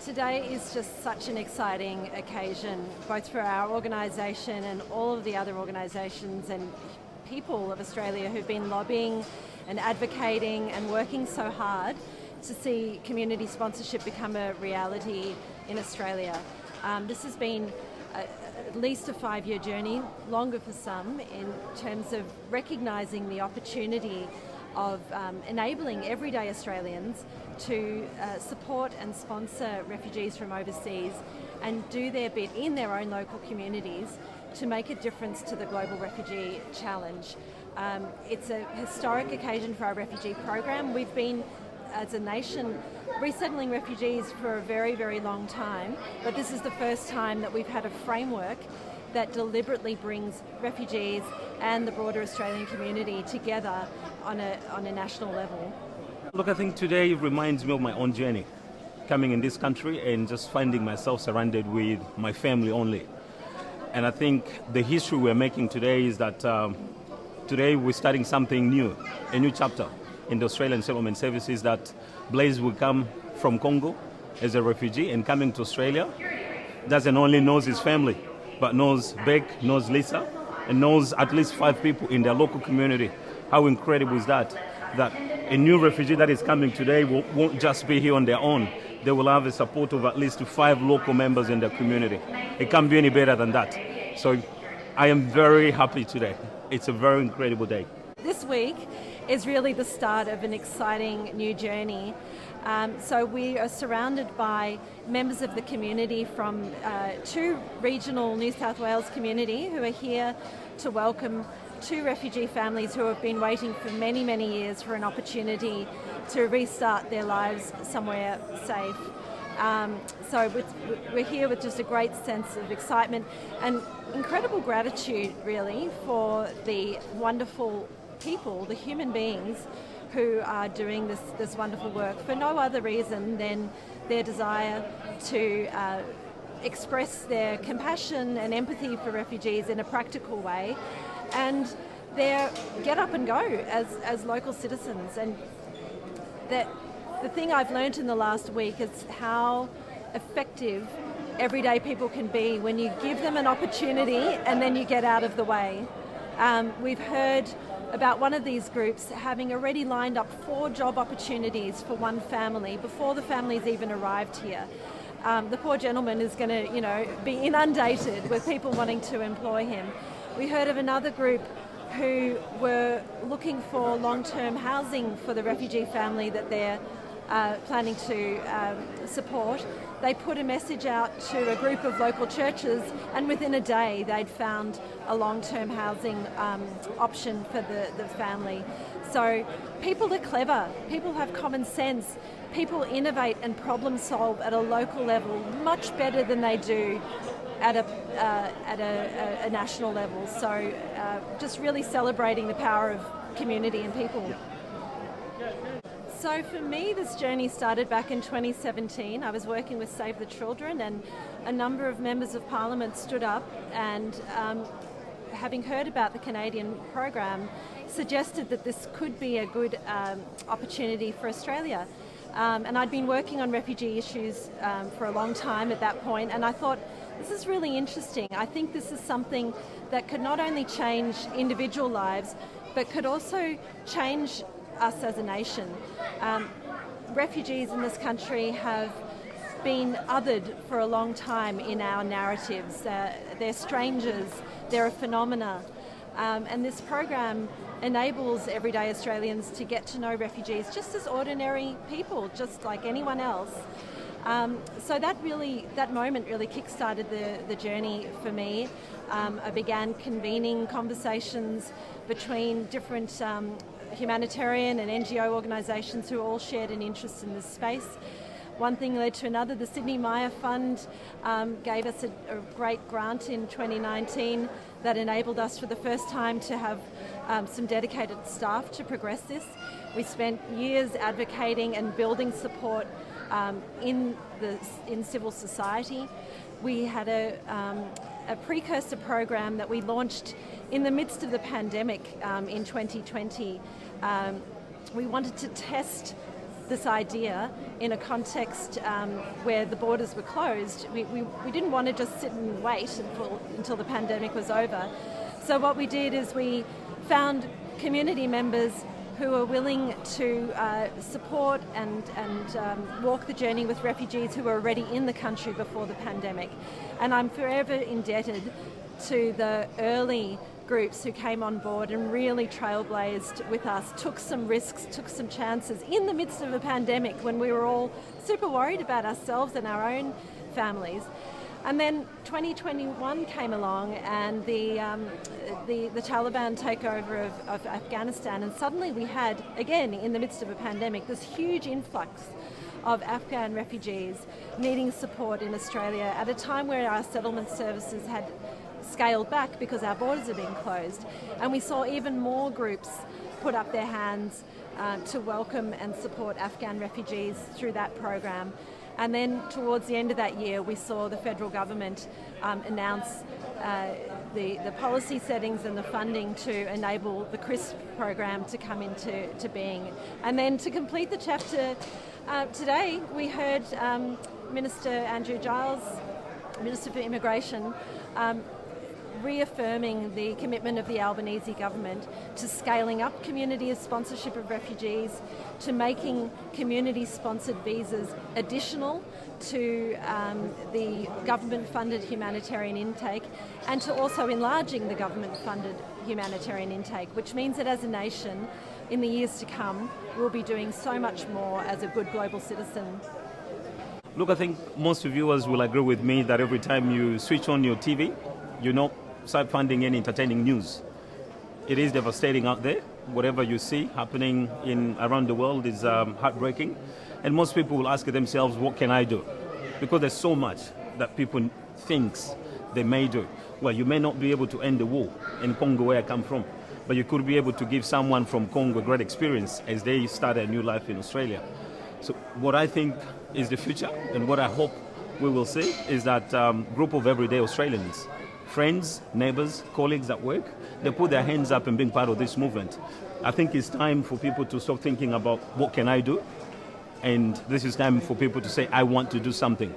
Today is just such an exciting occasion, both for our organisation and all of the other organisations and people of Australia who've been lobbying and advocating and working so hard to see community sponsorship become a reality in Australia. This has been at least a 5-year journey, longer for some, in terms of recognising the opportunity of enabling everyday Australians to support and sponsor refugees from overseas and do their bit in their own local communities to make a difference to the global refugee challenge. It's a historic occasion for our refugee program. We've been, as a nation, resettling refugees for a very, very long time, but this is the first time that we've had a framework that deliberately brings refugees and the broader Australian community together on a national level. Look, I think today reminds me of my own journey, coming in this country and just finding myself surrounded with my family only. And I think the history we're making today is that today we're starting something new, a new chapter in the Australian Settlement Services, that Blaise will come from Congo as a refugee and coming to Australia, doesn't only know his family, but knows Beck, knows Lisa, and knows at least 5 people in their local community. How incredible is that? That a new refugee that is coming today won't just be here on their own. They will have the support of at least 5 local members in their community. It can't be any better than that. So I am very happy today. It's a very incredible day. This week is really the start of an exciting new journey. So we are surrounded by members of the community from 2 regional New South Wales community who are here to welcome 2 refugee families who have been waiting for many, many years for an opportunity to restart their lives somewhere safe. So we're here with just a great sense of excitement and incredible gratitude, really, for the wonderful people, the human beings who are doing this wonderful work for no other reason than their desire to express their compassion and empathy for refugees in a practical way, and their get up and go as local citizens. And the thing I've learned in the last week is how effective everyday people can be when you give them an opportunity and then you get out of the way. We've heard about one of these groups having already lined up 4 job opportunities for one family before the family's even arrived here. The poor gentleman is going to, be inundated with people wanting to employ him. We heard of another group who were looking for long-term housing for the refugee family that they're planning to support. They put a message out to a group of local churches, and within a day they'd found a long-term housing option for the family. So people are clever, people have common sense, people innovate and problem solve at a local level much better than they do at a national level. So just really celebrating the power of community and people. So for me, this journey started back in 2017. I was working with Save the Children, and a number of members of Parliament stood up and, having heard about the Canadian program, suggested that this could be a good opportunity for Australia. And I'd been working on refugee issues for a long time at that point, and I thought, this is really interesting. I think this is something that could not only change individual lives, but could also change us as a nation. Refugees in this country have been othered for a long time in our narratives. They're strangers, they're a phenomena. And this program enables everyday Australians to get to know refugees just as ordinary people, just like anyone else. So that moment really kick-started the journey for me. I began convening conversations between different humanitarian and NGO organisations who all shared an interest in this space. One thing led to another. The Sydney Myer Fund gave us a great grant in 2019 that enabled us for the first time to have some dedicated staff to progress this. We spent years advocating and building support in civil society. We had a precursor program that we launched in the midst of the pandemic in 2020. We wanted to test this idea in a context where the borders were closed. We didn't want to just sit and wait until the pandemic was over. So what we did is we found community members who were willing to support and walk the journey with refugees who were already in the country before the pandemic. And I'm forever indebted to the early groups who came on board and really trailblazed with us, took some risks, took some chances in the midst of a pandemic when we were all super worried about ourselves and our own families. And then 2021 came along, and the Taliban takeover of Afghanistan, and suddenly we had, again, in the midst of a pandemic, this huge influx of Afghan refugees needing support in Australia at a time where our settlement services had scaled back because our borders had been closed. And we saw even more groups put up their hands to welcome and support Afghan refugees through that program. And then towards the end of that year, we saw the federal government announce the policy settings and the funding to enable the CRISP program to come into being. And then to complete the chapter, today we heard Minister Andrew Giles, Minister for Immigration, reaffirming the commitment of the Albanese government to scaling up community sponsorship of refugees, to making community-sponsored visas additional to the government-funded humanitarian intake, and to also enlarging the government-funded humanitarian intake, which means that as a nation, in the years to come, we'll be doing so much more as a good global citizen. Look, I think most viewers will agree with me that every time you switch on your TV, you're not finding any entertaining news. It is devastating out there. Whatever you see happening around the world is heartbreaking. And most people will ask themselves, what can I do? Because there's so much that people think they may do. Well, you may not be able to end the war in Congo, where I come from, but you could be able to give someone from Congo a great experience as they start a new life in Australia. So what I think is the future, and what I hope we will see, is that group of everyday Australians, friends, neighbors, colleagues at work, they put their hands up and being part of this movement. I think it's time for people to stop thinking about what can I do, and this is time for people to say, I want to do something.